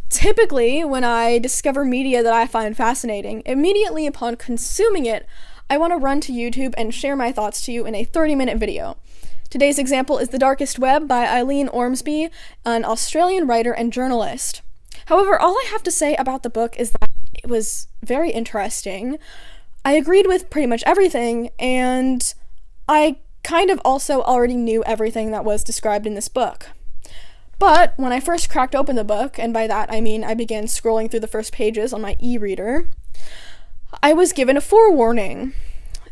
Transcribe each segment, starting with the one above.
Typically, when I discover media that I find fascinating, immediately upon consuming it, I want to run to YouTube and share my thoughts to you in a 30-minute video. Today's example is The Darkest Web by Eileen Ormsby, an Australian writer and journalist. However, all I have to say about the book is that it was very interesting. I agreed with pretty much everything, and I kind of also already knew everything that was described in this book. But when I first cracked open the book, and by that I mean I began scrolling through the first pages on my e-reader, I was given a forewarning.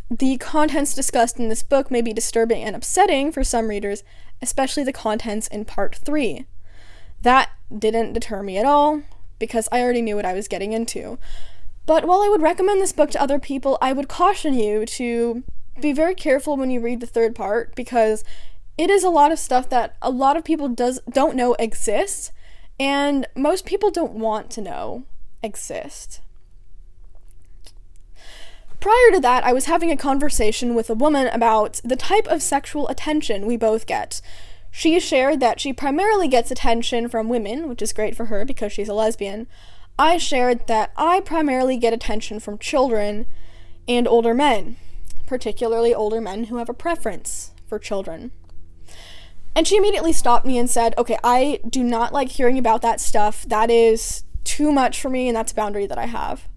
The contents discussed in this book may be disturbing and upsetting for some readers, especially the contents in part 3. That didn't deter me at all, because I already knew what I was getting into. But while I would recommend this book to other people, I would caution you to be very careful when you read the third part, because it is a lot of stuff that a lot of people don't know exists, and most people don't want to know exist. Prior to that, I was having a conversation with a woman about the type of sexual attention we both get. She shared that she primarily gets attention from women, which is great for her because she's a lesbian. I shared that I primarily get attention from children and older men, particularly older men who have a preference for children. And she immediately stopped me and said, okay, I do not like hearing about that stuff. That is too much for me, and that's a boundary that I have.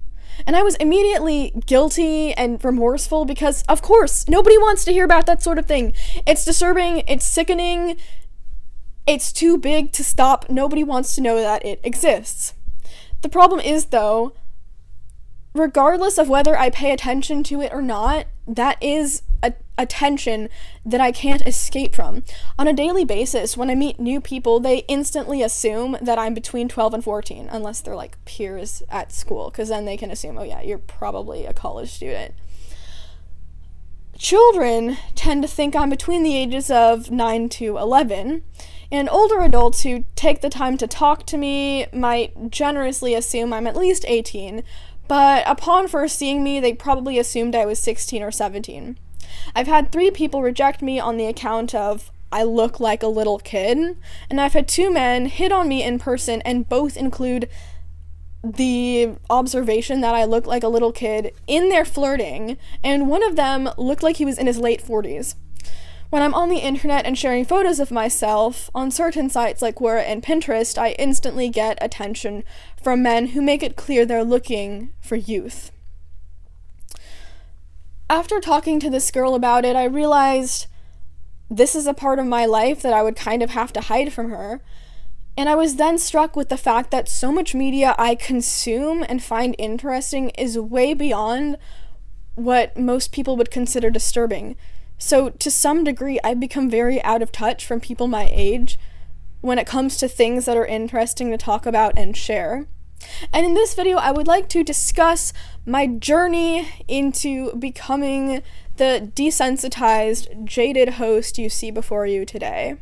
And I was immediately guilty and remorseful because, of course, nobody wants to hear about that sort of thing. It's disturbing, it's sickening, it's too big to stop. Nobody wants to know that it exists. The problem is, though, regardless of whether I pay attention to it or not, that is attention that I can't escape from. On a daily basis, when I meet new people, they instantly assume that I'm between 12 and 14, unless they're like peers at school, because then they can assume, oh yeah, you're probably a college student. Children tend to think I'm between the ages of 9 to 11, and older adults who take the time to talk to me might generously assume I'm at least 18, but upon first seeing me, they probably assumed I was 16 or 17. I've had 3 people reject me on the account of I look like a little kid, and I've had 2 men hit on me in person, and both include the observation that I look like a little kid in their flirting, and one of them looked like he was in his late 40s. When I'm on the internet and sharing photos of myself on certain sites like Quora and Pinterest, I instantly get attention from men who make it clear they're looking for youth. After talking to this girl about it, I realized this is a part of my life that I would kind of have to hide from her. And I was then struck with the fact that so much media I consume and find interesting is way beyond what most people would consider disturbing. So to some degree, I've become very out of touch from people my age when it comes to things that are interesting to talk about and share. And in this video, I would like to discuss my journey into becoming the desensitized, jaded host you see before you today.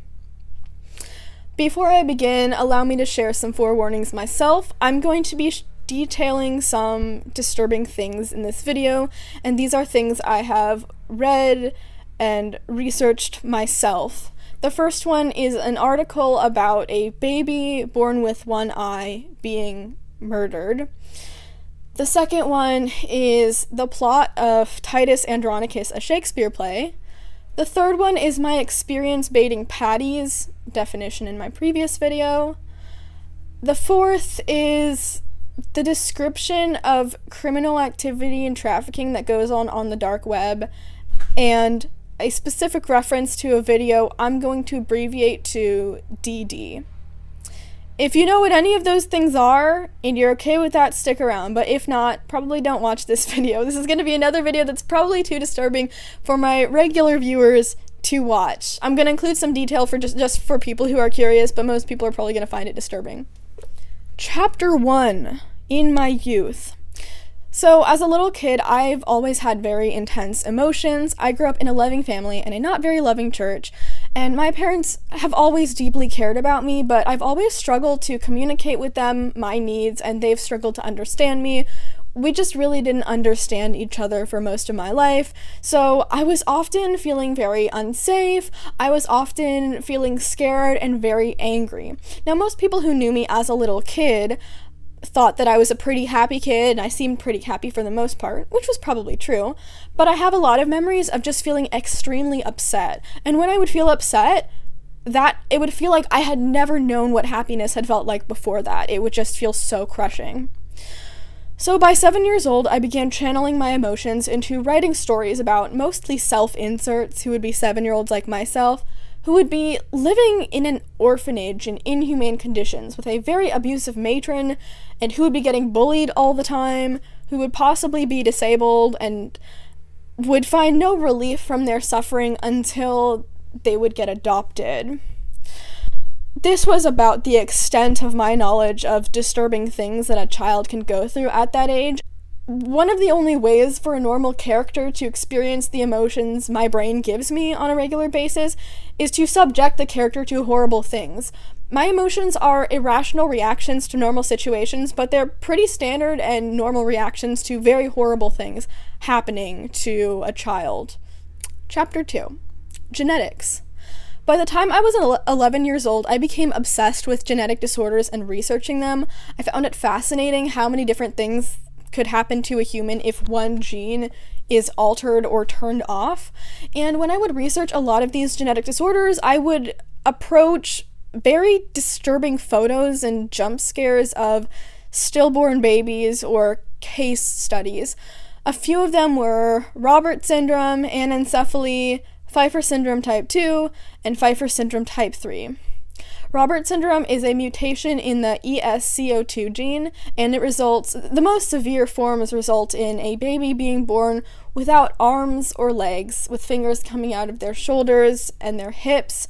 Before I begin, allow me to share some forewarnings myself. I'm going to be detailing some disturbing things in this video, and these are things I have read and researched myself. The first one is an article about a baby born with one eye being murdered. The second one is the plot of Titus Andronicus, a Shakespeare play. The third one is my experience baiting paddies, definition in my previous video. The fourth is the description of criminal activity and trafficking that goes on the dark web, and a specific reference to a video I'm going to abbreviate to DD. If you know what any of those things are, and you're okay with that, stick around, but if not, probably don't watch this video. This is going to be another video that's probably too disturbing for my regular viewers to watch. I'm going to include some detail for just for people who are curious, but most people are probably going to find it disturbing. Chapter 1, In My Youth. So, as a little kid, I've always had very intense emotions. I grew up in a loving family and a not very loving church, and my parents have always deeply cared about me, but I've always struggled to communicate with them my needs, and they've struggled to understand me we just really didn't understand each other for most of my life. So I was often feeling very unsafe. I was often feeling scared and very angry. Now, most people who knew me as a little kid thought that I was a pretty happy kid, and I seemed pretty happy for the most part, which was probably true. But I have a lot of memories of just feeling extremely upset. And when I would feel upset, that it would feel like I had never known what happiness had felt like before that. It would just feel so crushing. So by 7 years old, I began channeling my emotions into writing stories about mostly self-inserts who would be 7-year-olds like myself, who would be living in an orphanage in inhumane conditions with a very abusive matron, and who would be getting bullied all the time, who would possibly be disabled, and would find no relief from their suffering until they would get adopted. This was about the extent of my knowledge of disturbing things that a child can go through at that age. One of the only ways for a normal character to experience the emotions my brain gives me on a regular basis is to subject the character to horrible things. My emotions are irrational reactions to normal situations, but they're pretty standard and normal reactions to very horrible things happening to a child. Chapter 2. Genetics. By the time I was 11 years old, I became obsessed with genetic disorders and researching them. I found it fascinating how many different things could happen to a human if one gene is altered or turned off. And when I would research a lot of these genetic disorders, I would approach very disturbing photos and jump scares of stillborn babies or case studies. A few of them were Robert syndrome, anencephaly, Pfeiffer syndrome type 2, and Pfeiffer syndrome type 3. Robert syndrome is a mutation in the ESCO2 gene, and the most severe forms result in a baby being born without arms or legs, with fingers coming out of their shoulders and their hips,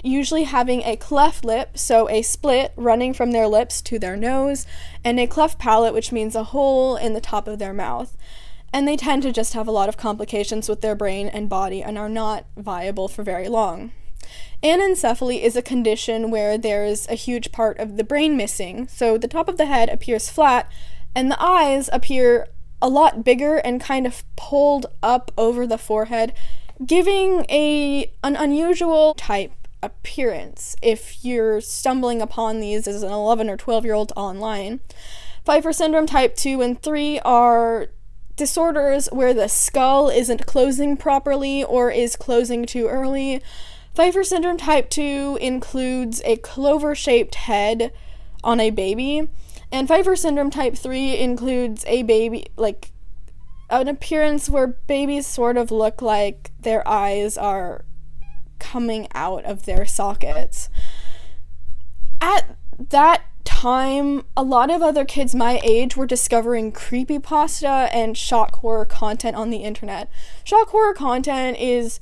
usually having a cleft lip, so a split running from their lips to their nose, and a cleft palate, which means a hole in the top of their mouth. And they tend to just have a lot of complications with their brain and body and are not viable for very long. Anencephaly is a condition where there's a huge part of the brain missing, so the top of the head appears flat, and the eyes appear a lot bigger and kind of pulled up over the forehead, giving an unusual type appearance if you're stumbling upon these as an 11 or 12-year-old online. Pfeiffer syndrome type 2 and 3 are disorders where the skull isn't closing properly or is closing too early. Pfeiffer syndrome type 2 includes a clover-shaped head on a baby, and Pfeiffer syndrome type 3 includes a baby, like, an appearance where babies sort of look like their eyes are coming out of their sockets. At that time, a lot of other kids my age were discovering creepypasta and shock horror content on the internet. Shock horror content is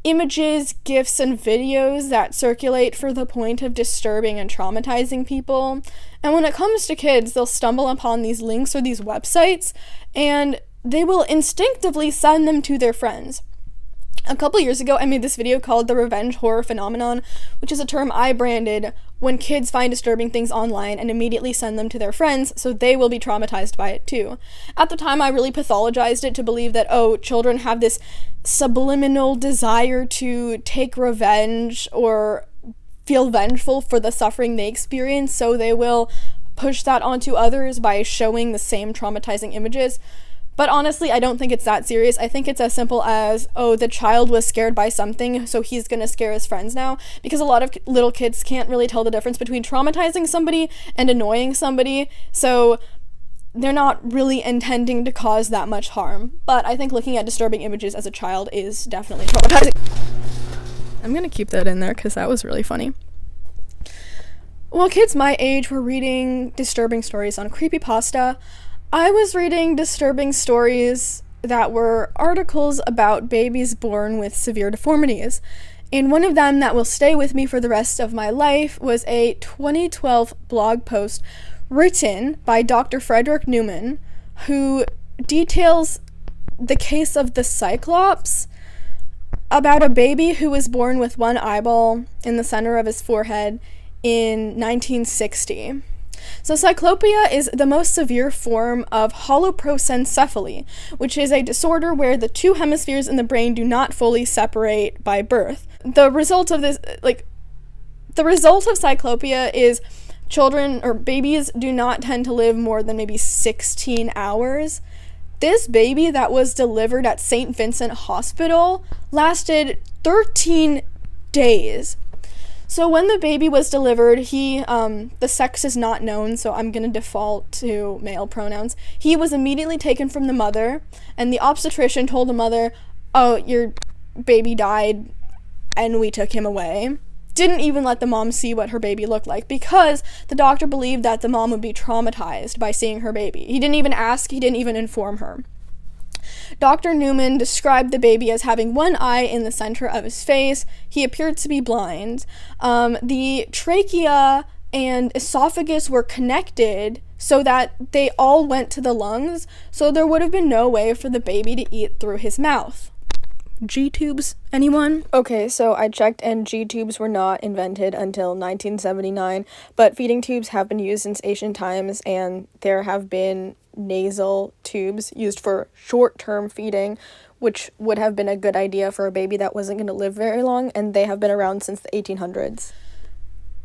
images, GIFs, and videos that circulate for the point of disturbing and traumatizing people. And when it comes to kids, they'll stumble upon these links or these websites, and they will instinctively send them to their friends. A couple years ago, I made this video called The Revenge Horror Phenomenon, which is a term I branded when kids find disturbing things online and immediately send them to their friends, so they will be traumatized by it too. At the time, I really pathologized it to believe that, children have this subliminal desire to take revenge or feel vengeful for the suffering they experience, so they will push that onto others by showing the same traumatizing images. But honestly, I don't think it's that serious. I think it's as simple as, the child was scared by something, so he's gonna scare his friends now. Because a lot of little kids can't really tell the difference between traumatizing somebody and annoying somebody, so they're not really intending to cause that much harm. But I think looking at disturbing images as a child is definitely traumatizing. I'm gonna keep that in there because that was really funny. While kids my age were reading disturbing stories on creepypasta, I was reading disturbing stories that were articles about babies born with severe deformities. And one of them that will stay with me for the rest of my life was a 2012 blog post written by Dr. Frederick Newman, who details the case of the Cyclops, about a baby who was born with one eyeball in the center of his forehead in 1960. So cyclopia is the most severe form of holoprosencephaly, which is a disorder where the two hemispheres in the brain do not fully separate by birth. The result of cyclopia is children or babies do not tend to live more than maybe 16 hours. This baby that was delivered at St. Vincent Hospital lasted 13 days. So when the baby was delivered, the sex is not known, so I'm going to default to male pronouns. He was immediately taken from the mother, and the obstetrician told the mother, "Oh, your baby died, and we took him away." Didn't even let the mom see what her baby looked like, because the doctor believed that the mom would be traumatized by seeing her baby. He didn't even ask, he didn't even inform her. Dr. Newman described the baby as having one eye in the center of his face. He appeared to be blind. The trachea and esophagus were connected so that they all went to the lungs, so there would have been no way for the baby to eat through his mouth. G-tubes, anyone? Okay, so I checked and G-tubes were not invented until 1979, but feeding tubes have been used since ancient times, and there have been nasal tubes used for short-term feeding, which would have been a good idea for a baby that wasn't going to live very long, and they have been around since the 1800s.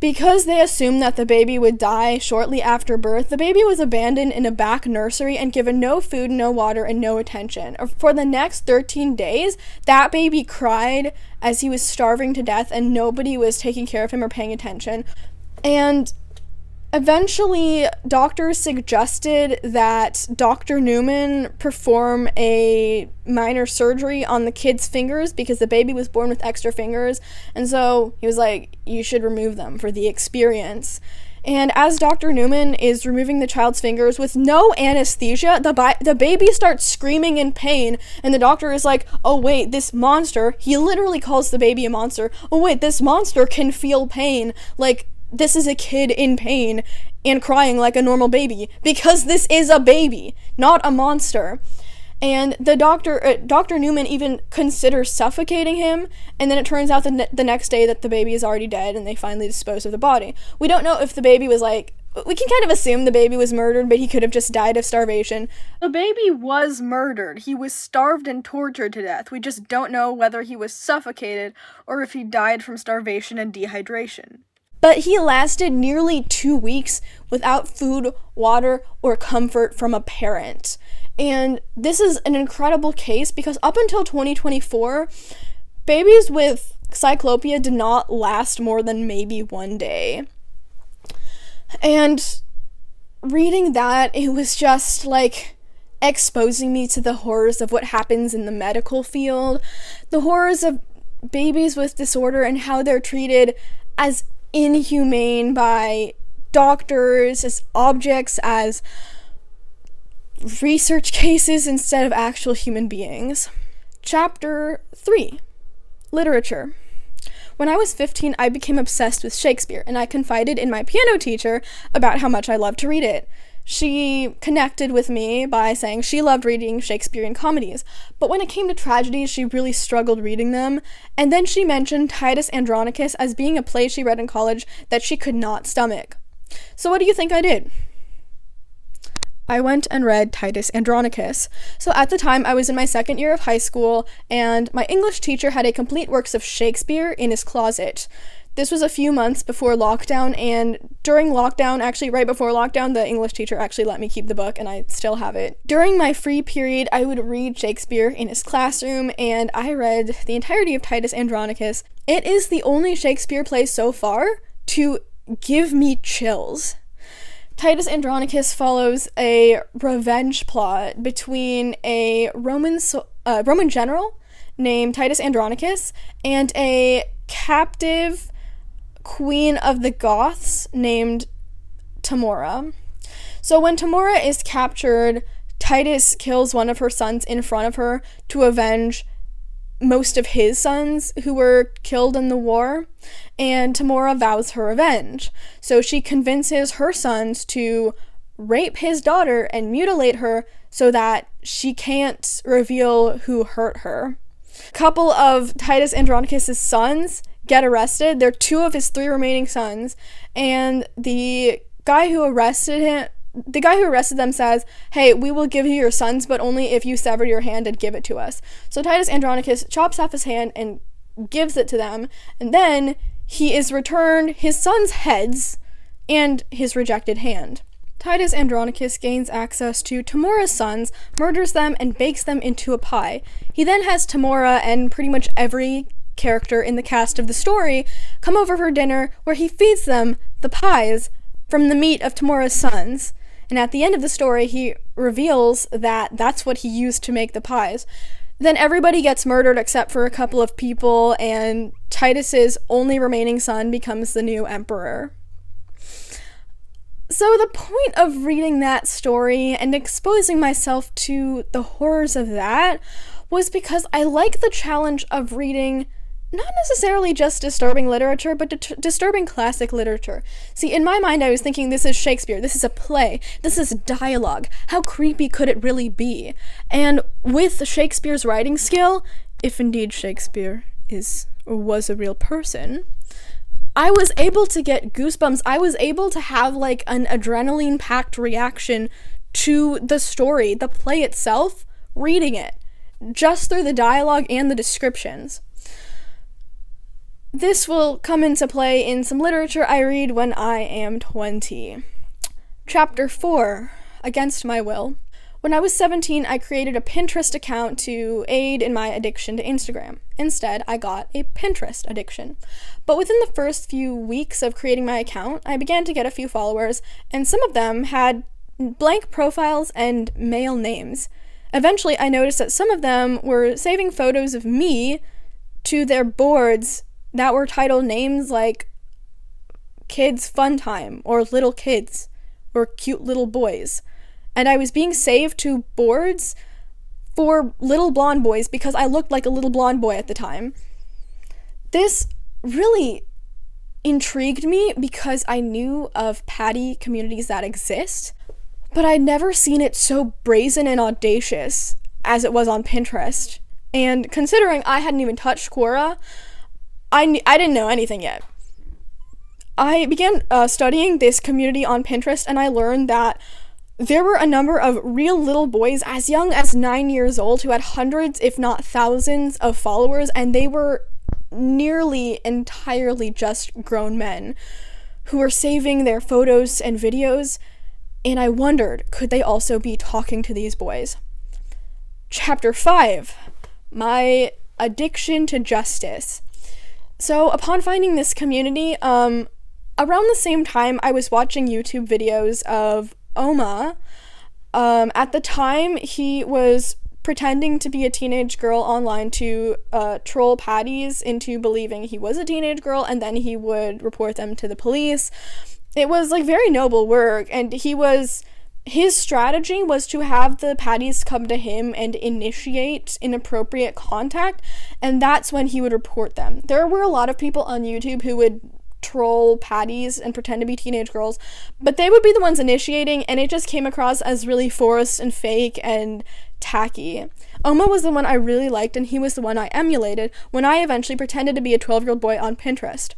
Because they assumed that the baby would die shortly after birth, the baby was abandoned in a back nursery and given no food, no water, and no attention. For the next 13 days, that baby cried as he was starving to death, and nobody was taking care of him or paying attention. And eventually, doctors suggested that Dr. Newman perform a minor surgery on the kid's fingers because the baby was born with extra fingers, and so he was like, you should remove them for the experience. And as Dr. Newman is removing the child's fingers with no anesthesia, the baby starts screaming in pain, and the doctor is like, oh wait, this monster, he literally calls the baby a monster, oh wait, this monster can feel pain, like, this is a kid in pain and crying like a normal baby, because this is a baby, not a monster. And the Dr. Newman even considers suffocating him, and then it turns out the next day that the baby is already dead, and they finally dispose of the body. We don't know if the baby was we can kind of assume the baby was murdered, but he could have just died of starvation. The baby was murdered. He was starved and tortured to death. We just don't know whether he was suffocated or if he died from starvation and dehydration. But he lasted nearly 2 weeks without food, water, or comfort from a parent. And this is an incredible case because up until 2024, babies with cyclopia did not last more than maybe 1 day. And reading that, it was just like exposing me to the horrors of what happens in the medical field, the horrors of babies with disorder and how they're treated as inhumane by doctors, as objects, as research cases instead of actual human beings. Chapter 3. Literature. When I was 15, I became obsessed with Shakespeare, and I confided in my piano teacher about how much I loved to read it. She connected with me by saying she loved reading Shakespearean comedies, but when it came to tragedies, she really struggled reading them, and then she mentioned Titus Andronicus as being a play she read in college that she could not stomach. So what do you think I did? I went and read Titus Andronicus. So at the time, I was in my second year of high school, and my English teacher had a complete works of Shakespeare in his closet. This was a few months before lockdown, and during lockdown, actually right before lockdown, the English teacher actually let me keep the book, and I still have it. During my free period, I would read Shakespeare in his classroom, and I read the entirety of Titus Andronicus. It is the only Shakespeare play so far to give me chills. Titus Andronicus follows a revenge plot between a Roman general named Titus Andronicus and a captive queen of the Goths named Tamora. So when Tamora is captured, Titus kills one of her sons in front of her to avenge most of his sons who were killed in the war, and Tamora vows her revenge. So she convinces her sons to rape his daughter and mutilate her so that she can't reveal who hurt her. A couple of Titus Andronicus' sons get arrested. They're two of his three remaining sons, and the guy who arrested them says, hey, we will give you your sons, but only if you sever your hand and give it to us. So Titus Andronicus chops off his hand and gives it to them, and then he is returned his son's heads and his rejected hand. Titus Andronicus gains access to Tamora's sons, murders them, and bakes them into a pie. He then has Tamora and pretty much every character in the cast of the story come over for dinner, where he feeds them the pies from the meat of Tamora's sons. And at the end of the story, he reveals that that's what he used to make the pies. Then everybody gets murdered except for a couple of people, and Titus's only remaining son becomes the new emperor. So the point of reading that story and exposing myself to the horrors of that was because I like the challenge of reading not necessarily just disturbing literature, but disturbing classic literature. See, in my mind, I was thinking, this is Shakespeare, this is a play, this is dialogue. How creepy could it really be? And with Shakespeare's writing skill, if indeed Shakespeare was a real person, I was able to get goosebumps. I was able to have like an adrenaline-packed reaction to the story, the play itself, reading it, just through the dialogue and the descriptions. This will come into play in some literature I read when I am 20. Chapter 4, Against My Will. When I was 17, I created a Pinterest account to aid in my addiction to Instagram. Instead, I got a Pinterest addiction. But within the first few weeks of creating my account, I began to get a few followers, and some of them had blank profiles and male names. Eventually, I noticed that some of them were saving photos of me to their boards that were titled names like Kids Fun Time, or Little Kids, or Cute Little Boys. And I was being saved to boards for little blonde boys because I looked like a little blonde boy at the time. This really intrigued me because I knew of paddy communities that exist, but I'd never seen it so brazen and audacious as it was on Pinterest. And considering I hadn't even touched Quora, I didn't know anything yet. I began studying this community on Pinterest, and I learned that there were a number of real little boys as young as 9 years old who had hundreds, if not thousands, of followers, and they were nearly entirely just grown men who were saving their photos and videos, and I wondered, could they also be talking to these boys? Chapter 5, My Addiction to Justice. So, upon finding this community, around the same time, I was watching YouTube videos of Oma. At the time, he was pretending to be a teenage girl online to troll paddies into believing he was a teenage girl, and then he would report them to the police. It was, like, very noble work, and his strategy was to have the paddies come to him and initiate inappropriate contact, and that's when he would report them. There were a lot of people on YouTube who would troll paddies and pretend to be teenage girls, but they would be the ones initiating, and it just came across as really forced and fake and tacky. Oma was the one I really liked, and he was the one I emulated when I eventually pretended to be a 12-year-old boy on Pinterest.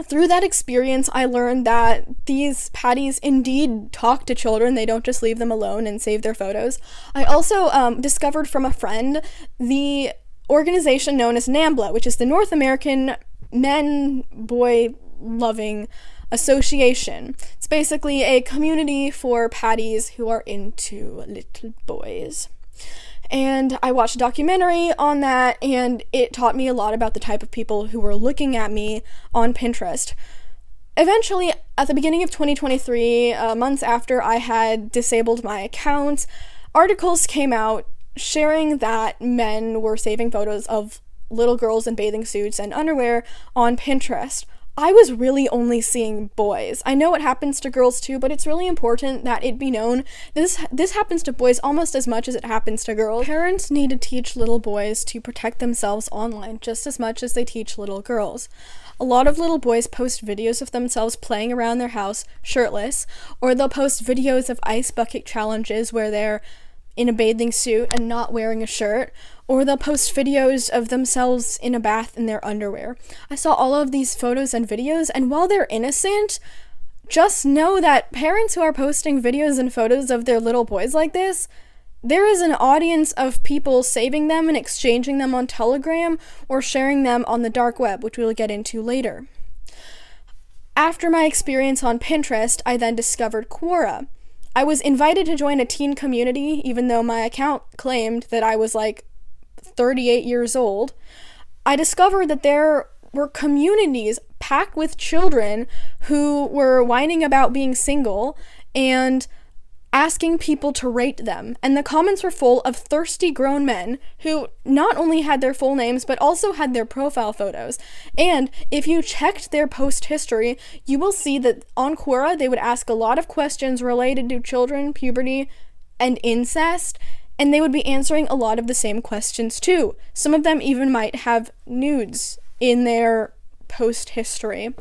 Through that experience, I learned that these paddies indeed talk to children. They don't just leave them alone and save their photos. I also discovered from a friend the organization known as NAMBLA, which is the North American Men-Boy Loving Association. It's basically a community for paddies who are into little boys. And I watched a documentary on that, and it taught me a lot about the type of people who were looking at me on Pinterest. Eventually, at the beginning of 2023, months after I had disabled my account, articles came out sharing that men were saving photos of little girls in bathing suits and underwear on Pinterest. I was really only seeing boys. I know it happens to girls too, but it's really important that it be known this happens to boys almost as much as it happens to girls. Parents need to teach little boys to protect themselves online just as much as they teach little girls. A lot of little boys post videos of themselves playing around their house shirtless, or they'll post videos of ice bucket challenges where they're in a bathing suit and not wearing a shirt, or they'll post videos of themselves in a bath in their underwear. I saw all of these photos and videos, and while they're innocent, just know that parents who are posting videos and photos of their little boys like this, there is an audience of people saving them and exchanging them on Telegram or sharing them on the dark web, which we will get into later. After my experience on Pinterest, I then discovered Quora. I was invited to join a teen community, even though my account claimed that I was like 38 years old. I discovered that there were communities packed with children who were whining about being single and asking people to rate them. And the comments were full of thirsty grown men who not only had their full names, but also had their profile photos. And if you checked their post history, you will see that on Quora, they would ask a lot of questions related to children, puberty, and incest, and they would be answering a lot of the same questions too. Some of them even might have nudes in their post history.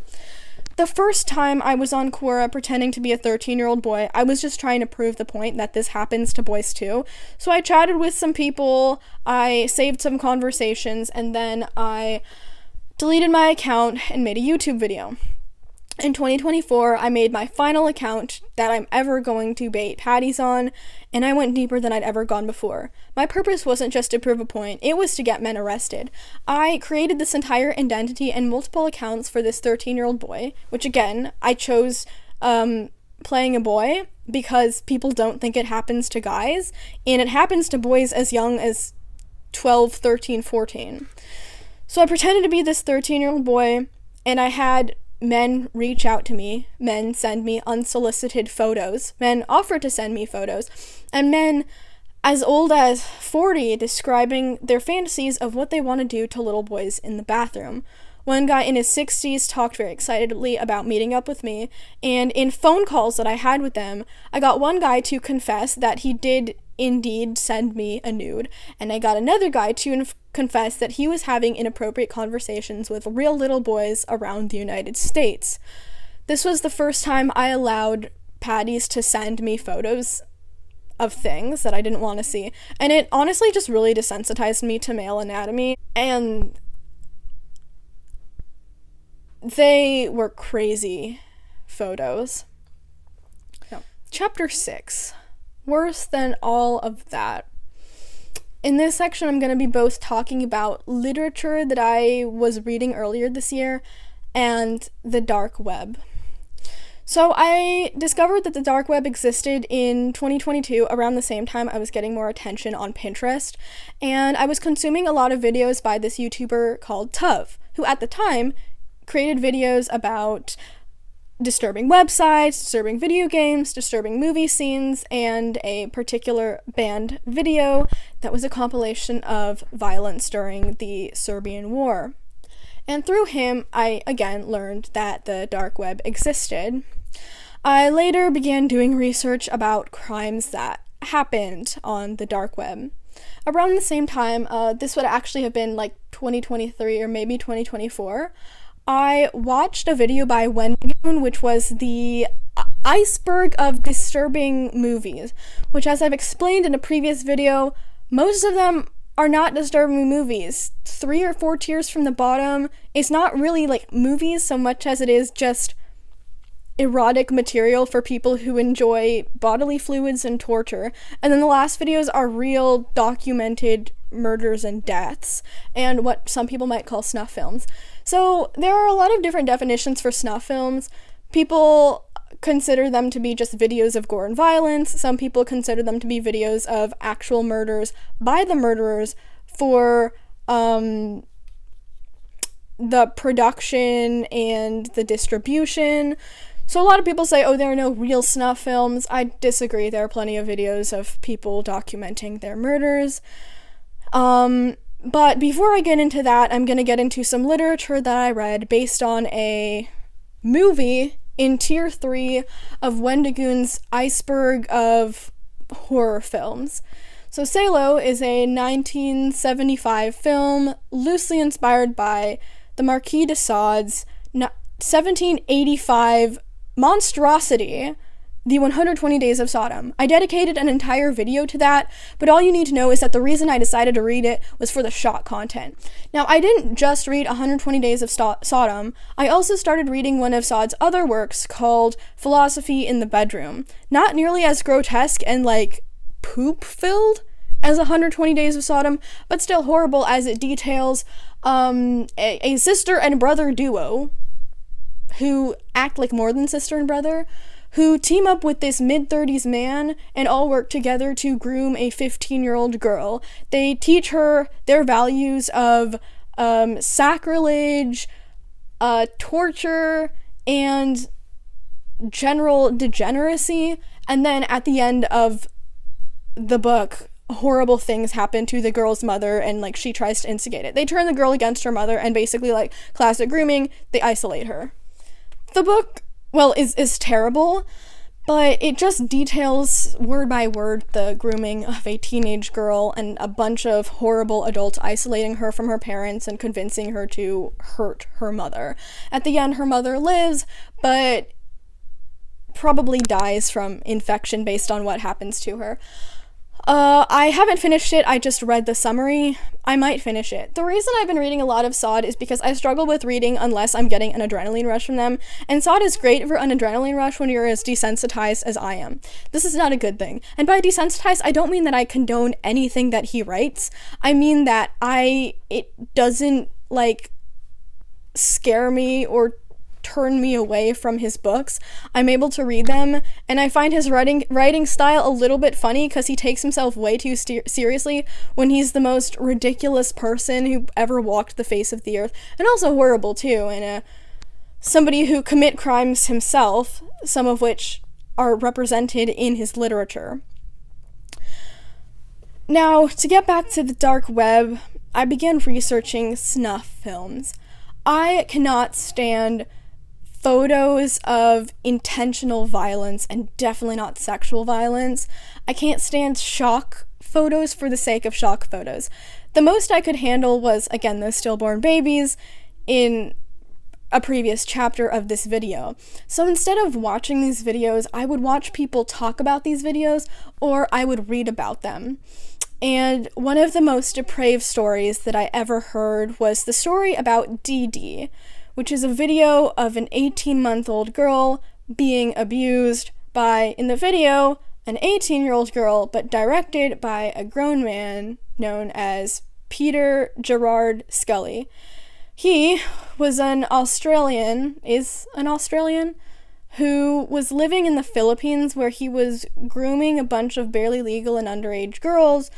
The first time I was on Quora pretending to be a 13-year-old boy, I was just trying to prove the point that this happens to boys too. So I chatted with some people, I saved some conversations, and then I deleted my account and made a YouTube video. In 2024, I made my final account that I'm ever going to bait paddies on, and I went deeper than I'd ever gone before. My purpose wasn't just to prove a point, it was to get men arrested. I created this entire identity and multiple accounts for this 13-year-old boy, which again, I chose playing a boy because people don't think it happens to guys, and it happens to boys as young as 12, 13, 14. So I pretended to be this 13-year-old boy, and I had men reach out to me, men send me unsolicited photos, men offer to send me photos, and men as old as 40 describing their fantasies of what they want to do to little boys in the bathroom. One guy in his 60s talked very excitedly about meeting up with me, and in phone calls that I had with them, I got one guy to confess that he did indeed send me a nude, and I got another guy to confess that he was having inappropriate conversations with real little boys around the United States. This was the first time I allowed paddies to send me photos of things that I didn't want to see, and it honestly just really desensitized me to male anatomy, and they were crazy photos. So, Chapter 6. Worse than all of that. In this section, I'm going to be both talking about literature that I was reading earlier this year and the dark web. So I discovered that the dark web existed in 2022 around the same time I was getting more attention on Pinterest, and I was consuming a lot of videos by this YouTuber called Tuv, who at the time created videos about disturbing websites, disturbing video games, disturbing movie scenes, and a particular banned video that was a compilation of violence during the Serbian War. And through him, I again learned that the dark web existed. I later began doing research about crimes that happened on the dark web. Around the same time, this would actually have been like 2023 or maybe 2024, I watched a video by Wendigoon, which was the iceberg of disturbing movies, which, as I've explained in a previous video, most of them are not disturbing movies. 3 or 4 tiers from the bottom, it's not really like movies so much as it is just erotic material for people who enjoy bodily fluids and torture. And then the last videos are real documented murders and deaths, and what some people might call snuff films. So there are a lot of different definitions for snuff films. People consider them to be just videos of gore and violence. Some people consider them to be videos of actual murders by the murderers for the production and the distribution. So a lot of people say, oh, there are no real snuff films. I disagree. There are plenty of videos of people documenting their murders. But before I get into that, I'm going to get into some literature that I read based on a movie in Tier 3 of Wendigoon's iceberg of horror films. So Salo is a 1975 film loosely inspired by the Marquis de Sade's 1785 monstrosity The 120 Days of Sodom. I dedicated an entire video to that, but all you need to know is that the reason I decided to read it was for the shock content. Now, I didn't just read 120 Days of Sodom, I also started reading one of Saad's other works called Philosophy in the Bedroom. Not nearly as grotesque and, like, poop-filled as 120 Days of Sodom, but still horrible as it details a sister and brother duo who act like more than sister and brother, who team up with this mid-30s man and all work together to groom a 15-year-old girl. They teach her their values of sacrilege, torture, and general degeneracy, and then at the end of the book, horrible things happen to the girl's mother, and, like, she tries to instigate it. They turn the girl against her mother, and basically, like, classic grooming, they isolate her. The book, well, is terrible, but it just details word by word the grooming of a teenage girl and a bunch of horrible adults isolating her from her parents and convincing her to hurt her mother. At the end, her mother lives, but probably dies from infection based on what happens to her. I haven't finished it, I just read the summary. I might finish it. The reason I've been reading a lot of Saad is because I struggle with reading unless I'm getting an adrenaline rush from them, and Saad is great for an adrenaline rush when you're as desensitized as I am. This is not a good thing. And by desensitized, I don't mean that I condone anything that he writes. I mean that it doesn't, like, scare me or turn me away from his books. I'm able to read them, and I find his writing style a little bit funny because he takes himself way too seriously when he's the most ridiculous person who ever walked the face of the earth, and also horrible too, and somebody who commit crimes himself, some of which are represented in his literature. Now, to get back to the dark web, I began researching snuff films. I cannot stand photos of intentional violence, and definitely not sexual violence. I can't stand shock photos for the sake of shock photos. The most I could handle was, again, those stillborn babies in a previous chapter of this video. So instead of watching these videos, I would watch people talk about these videos, or I would read about them. And one of the most depraved stories that I ever heard was the story about Dee Dee, which is a video of an 18-month-old girl being abused by, in the video, an 18-year-old girl, but directed by a grown man known as Peter Gerard Scully. He was is an Australian, who was living in the Philippines, where he was grooming a bunch of barely legal and underage girls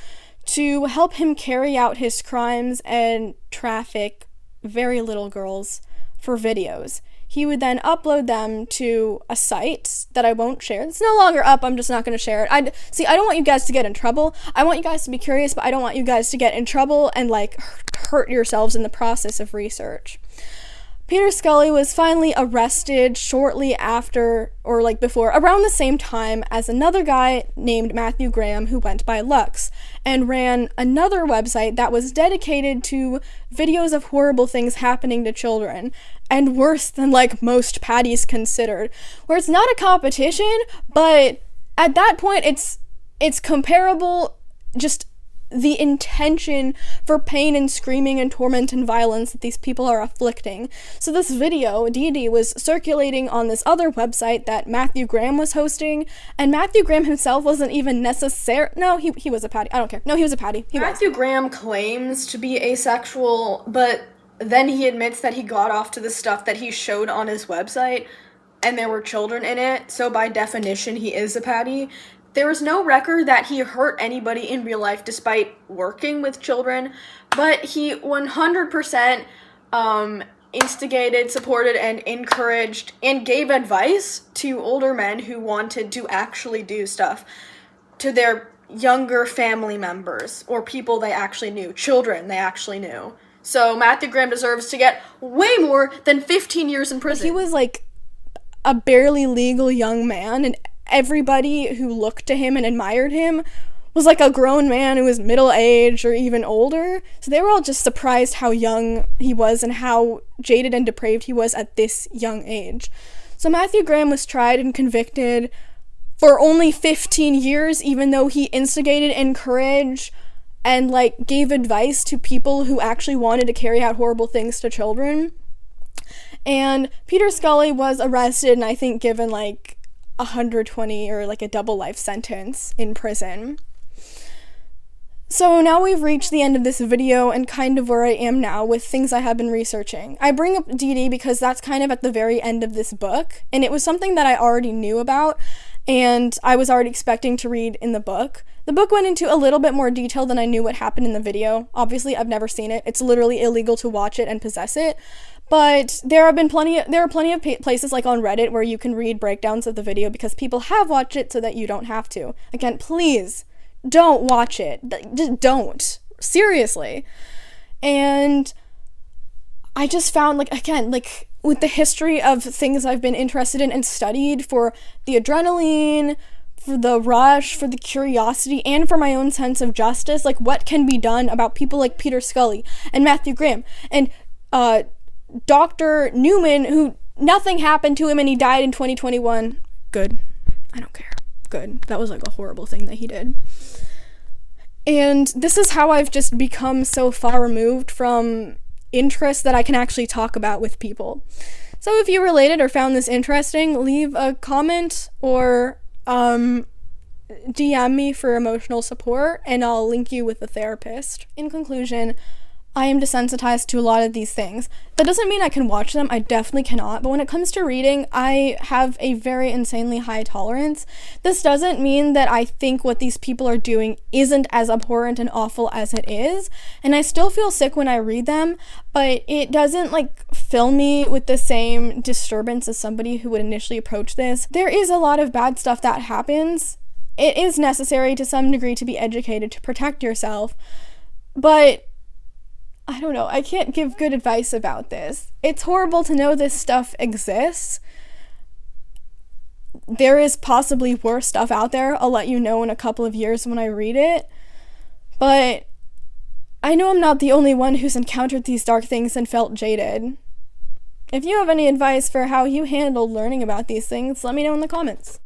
to help him carry out his crimes and traffic very little girls for videos. He would then upload them to a site that I won't share. It's no longer up, I'm just not going to share it. I don't want you guys to get in trouble. I want you guys to be curious, but I don't want you guys to get in trouble and, like, hurt yourselves in the process of research. Peter Scully was finally arrested shortly after, or like before, around the same time as another guy named Matthew Graham who went by Lux, and ran another website that was dedicated to videos of horrible things happening to children, and worse than, like, most paddies considered, where it's not a competition, but at that point it's comparable, just the intention for pain and screaming and torment and violence that these people are afflicting. So this video, Dee Dee, was circulating on this other website that Matthew Graham was hosting, and Matthew Graham himself wasn't even necessary. No, he was a paddy. I don't care. No, he was a paddy. Matthew Graham claims to be asexual, but then he admits that he got off to the stuff that he showed on his website, and there were children in it, so by definition he is a paddy. There was no record that he hurt anybody in real life despite working with children, but he 100% instigated, supported, and encouraged, and gave advice to older men who wanted to actually do stuff to their younger family members, or people they actually knew, children they actually knew. So Matthew Graham deserves to get way more than 15 years in prison. He was, like, a barely legal young man, and everybody who looked to him and admired him was like a grown man who was middle-aged or even older. So they were all just surprised how young he was and how jaded and depraved he was at this young age. So Matthew Graham was tried and convicted for only 15 years, even though he instigated, encouraged, and like gave advice to people who actually wanted to carry out horrible things to children. And Peter Scully was arrested and I think given like 120 or like a double life sentence in prison. So now we've reached the end of this video and kind of where I am now with things I have been researching. I bring up DD because that's kind of at the very end of this book, and it was something that I already knew about and I was already expecting to read in the book. The book went into a little bit more detail than I knew what happened in the video. Obviously, I've never seen it. It's literally illegal to watch it and possess it. But there are plenty of places like on Reddit where you can read breakdowns of the video because people have watched it so that you don't have to. Again, please don't watch it. Just don't. Seriously. And I just found, like, again, like, with the history of things I've been interested in and studied, for the adrenaline, for the rush, for the curiosity, and for my own sense of justice, like, what can be done about people like Peter Scully and Matthew Graham and Dr. Newman, who nothing happened to him and he died in 2021. Good. I don't care. Good. That was like a horrible thing that he did. And this is how I've just become so far removed from interests that I can actually talk about with people. So if you related or found this interesting, leave a comment or DM me for emotional support and I'll link you with a therapist. In conclusion, I am desensitized to a lot of these things. That doesn't mean I can watch them. I definitely cannot. But when it comes to reading, I have a very insanely high tolerance. This doesn't mean that I think what these people are doing isn't as abhorrent and awful as it is. And I still feel sick when I read them, but it doesn't like fill me with the same disturbance as somebody who would initially approach this. There is a lot of bad stuff that happens. It is necessary to some degree to be educated to protect yourself. But I don't know, I can't give good advice about this. It's horrible to know this stuff exists. There is possibly worse stuff out there. I'll let you know in a couple of years when I read it. But I know I'm not the only one who's encountered these dark things and felt jaded. If you have any advice for how you handled learning about these things, let me know in the comments.